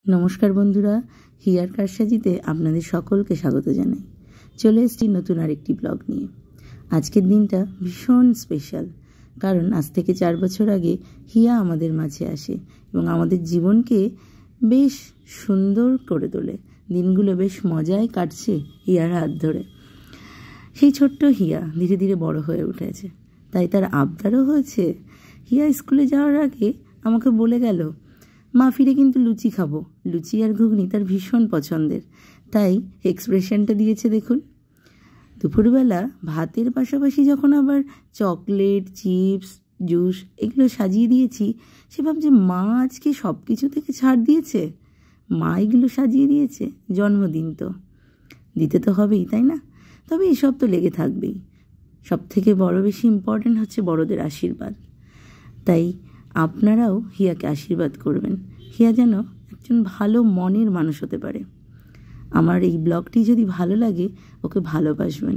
নমস্কার বন্ধুরা, হিয়ার কারসাজিতে আপনাদের সকলকে স্বাগত জানাই। চলে এসেছি নতুন আরেকটি ব্লগ নিয়ে। আজকের দিনটা ভীষণ স্পেশাল, কারণ আজ থেকে 4 বছর আগে হিয়া আমাদের মাঝে আসে এবং আমাদের জীবনকে বেশ সুন্দর করে তোলে। দিনগুলো বেশ মজায় কাটছে হিয়ার হাত ধরে। সেই ছোট্ট হিয়া ধীরে ধীরে বড় হয়ে উঠেছে, তাই তার আবদারও হয়েছে। হিয়া স্কুলে যাওয়ার আগে আমাকে বলে গেল, মা ফিরে কিন্তু লুচি খাবো। লুচি আর ঘুগনি তার ভীষণ পছন্দের, তাই এক্সপ্রেশনটা দিয়েছে দেখুন। দুপুরবেলা ভাতের পাশাপাশি যখন আবার চকলেট, চিপস, জুস এগুলো সাজিয়ে দিয়েছি, সে ভাবছে মা আজকে সব কিছু থেকে ছাড় দিয়েছে, মা এগুলো সাজিয়ে দিয়েছে, জন্মদিন তো দিতে তো হবেই, তাই না? তবে এসব তো লেগে থাকবেই। সব থেকে বড় বেশি ইম্পর্ট্যান্ট হচ্ছে বড়দের আশীর্বাদ। তাই আপনারাও হিয়াকে আশীর্বাদ করবেন, হিয়া যেন একজন ভালো মনের মানুষ হতে পারে। আমার এই ব্লগটি যদি ভালো লাগে, ওকে ভালোবাসবেন।